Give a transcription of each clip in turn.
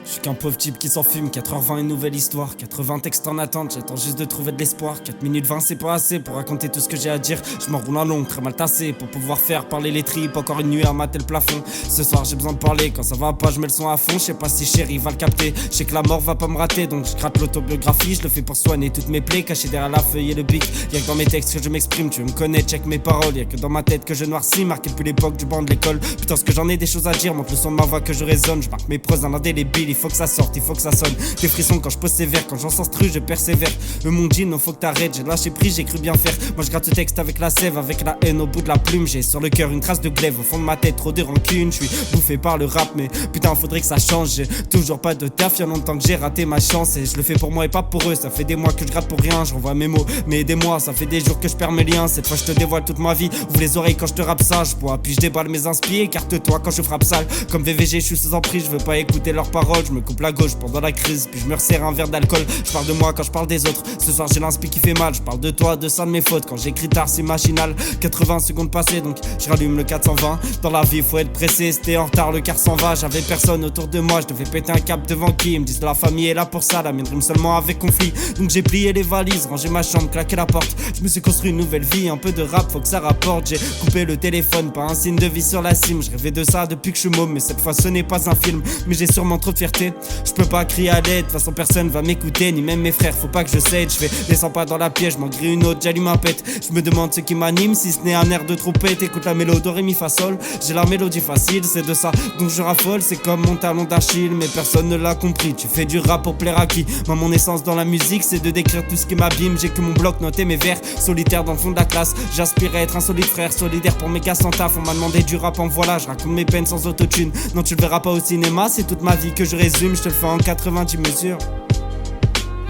Je suis qu'un pauvre type qui s'enfume, 4h20 une nouvelle histoire, 80 textes en attente, j'attends juste de trouver de l'espoir. 4 minutes 20 c'est pas assez pour raconter tout ce que j'ai à dire. Je m'enroule en long, très mal tassé, pour pouvoir faire parler les tripes. Encore une nuit à mater le plafond. Ce soir j'ai besoin de parler, quand ça va pas je mets le son à fond. Je sais pas si chéri va le capter, je sais que la mort va pas me rater. Donc je gratte l'autobiographie, je le fais pour soigner toutes mes plaies. Caché derrière la feuille et le bic, y'a que dans mes textes que je m'exprime. Tu veux me connais, check mes paroles, y'a que dans ma tête que je noircis. Marqué depuis l'époque du banc de l'école. Putain ce que j'en ai des choses à dire, monte le son de ma voix que je résonne. Je marque mes preuves dans l'indélébile, il faut que ça sorte, il faut que ça sonne. Des frissons quand je pose ces vers, quand j'en sens je persévère. Eux m'ont dit non faut que t'arrêtes, j'ai lâché prise, j'ai cru bien faire. Moi je gratte ce texte avec la sève, avec la haine au bout de la plume. J'ai sur le cœur une trace de glaive, au fond de ma tête trop de rancune. Je suis bouffé par le rap mais putain faudrait que ça change. J'ai toujours pas de taf, y'a longtemps que j'ai raté ma chance. Et je le fais pour moi et pas pour eux, ça fait des mois que je gratte pour rien. Je renvoie mes mots, mais aidez-moi, ça fait des jours que je perds mes liens. Cette fois je te dévoile toute ma vie, ouvre les oreilles quand je te rappe ça. Je bois puis je déballe mes inspires, écarte-toi quand je frappe sale. Comme VVG je suis sous emprise, je veux pas écouter leurs paroles. Je me coupe la gauche pendant la crise, puis je me resserre un verre d'alcool. Je parle de moi quand je parle des autres. Ce soir j'ai l'inspi qui fait mal. Je parle de toi, de ça, de mes fautes. Quand j'écris tard c'est machinal. 80 secondes passées donc je rallume le 420. Dans la vie faut être pressé, c'était en retard, le car s'en va. J'avais personne autour de moi, je devais péter un cap devant qui. Ils me disent la famille est là pour ça, la mienne rime seulement avec conflit. Donc j'ai plié les valises, rangé ma chambre, claqué la porte. Je me suis construit une nouvelle vie, un peu de rap faut que ça rapporte. J'ai coupé le téléphone, pas un signe de vie sur la cime. Je rêvais de ça depuis que je suis môme, mais cette fois ce n'est pas un film. Mais j'ai sûrement trop de fierté, je peux pas crier à l'aide. De toute façon personne va m'écouter, ni même mes frères, faut pas que je cède. Je fais descends pas dans la piège, je m'en grille une autre, j'allume un pète. Je me demande ce qui m'anime, si ce n'est un air de trompette. Écoute la mélodie do ré mi fa sol. J'ai la mélodie facile, c'est de ça dont je raffole. C'est comme mon talon d'Achille, mais personne ne l'a compris. Tu fais du rap pour plaire à qui? Moi mon essence dans la musique c'est de décrire tout ce qui m'abîme. J'ai que mon bloc noté mes vers, solitaire dans le fond de la classe. J'aspire à être un solide frère, solidaire pour mes gars sans taf. On m'a demandé du rap en voilà, je raconte mes peines sans autotune. Non tu le verras pas au cinéma, c'est toute ma vie que je résume. Je te le fais en 90 mesures.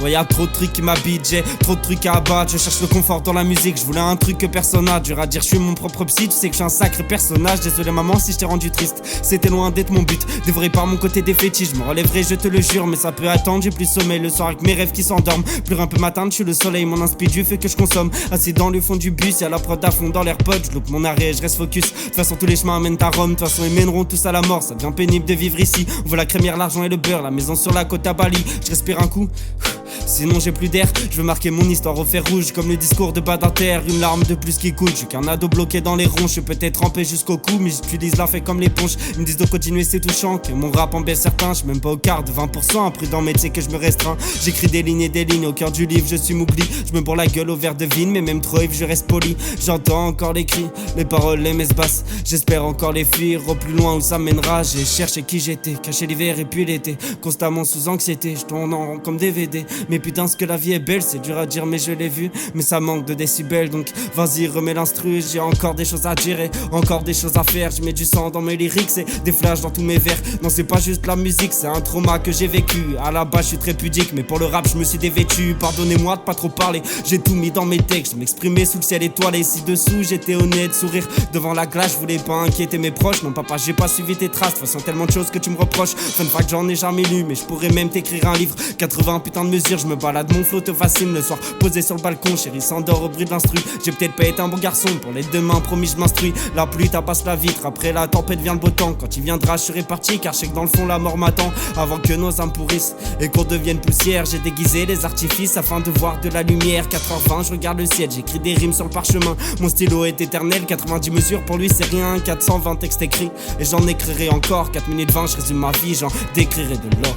Ouais y'a trop de trucs qui m'habitent, j'ai trop de trucs à abattre. Je cherche le confort dans la musique, je voulais un truc que personne n'a. Dur à dire, je suis mon propre psy, tu sais que je suis un sacré personnage. Désolé maman si je t'ai rendu triste, c'était loin d'être mon but. Dévoré par mon côté des fétiches, je me relèverai je te le jure. Mais ça peut attendre, j'ai plus sommeil le soir avec mes rêves qui s'endorment. Plus rien peut m'atteindre, je suis le soleil, mon inspire du fait que je consomme. Assis dans le fond du bus, y'a la prod à fond dans l'airpod. Je loupe mon arrêt, je reste focus. De toute façon tous les chemins mènent à Rome, de toute façon ils mèneront tous à la mort. Ça devient pénible de vivre ici, on veut la crémière, l'argent et le beurre. La maison sur la côte à Bali, je respire un coup. Sinon j'ai plus d'air, je veux marquer mon histoire au fer rouge. Comme le discours de Badinter, une larme de plus qui coule. Je suis qu'un ado bloqué dans les ronds, je suis peut-être trempé jusqu'au cou. Mais j'utilise la fait comme l'éponge, ils me disent de continuer c'est touchant. Que mon rap en baisse certain, je suis même pas au quart de 20%. Imprudent mais tu sais que je me restreins. J'écris des lignes et des lignes au cœur du livre, je suis m'oublie. Je me bourre la gueule au verre de vin, mais même trop je reste poli. J'entends encore les cris, les paroles, les messes basses. J'espère encore les fuir au plus loin où ça mènera. J'ai cherché qui j'étais, caché l'hiver et puis l'été. Constamment sous anxiété, je tourne en rond comme DVD. Mais putain ce que la vie est belle, c'est dur à dire mais je l'ai vu. Mais ça manque de décibels donc vas-y remets l'instru. J'ai encore des choses à dire et encore des choses à faire. Je mets du sang dans mes lyrics et des flashs dans tous mes vers. Non c'est pas juste la musique, c'est un trauma que j'ai vécu. À la base je suis très pudique mais pour le rap je me suis dévêtu. Pardonnez-moi de pas trop parler, j'ai tout mis dans mes textes. Je m'exprimais sous le ciel étoilé, ci-dessous j'étais honnête. Sourire devant la glace, je voulais pas inquiéter mes proches. Non papa j'ai pas suivi tes traces, de toute façon tellement de choses que tu me reproches. Fun fact j'en ai jamais lu mais je pourrais même t'écrire un livre. 80 putain de mesures, je me balade mon flow te fascine le soir. Posé sur le balcon, chérie s'endort au bruit de l'instru. J'ai peut-être pas été un bon garçon, pour les demain promis je m'instruis. La pluie tapasse la vitre, après la tempête vient le beau temps. Quand il viendra je serai parti car je sais que dans le fond la mort m'attend. Avant que nos âmes pourrissent et qu'on devienne poussière, j'ai déguisé les artifices afin de voir de la lumière. 4h20 je regarde le ciel, j'écris des rimes sur le parchemin. Mon stylo est éternel, 90 mesures pour lui c'est rien. 420 textes écrits et j'en écrirai encore. 4 minutes 20 je résume ma vie, j'en décrirai de l'or.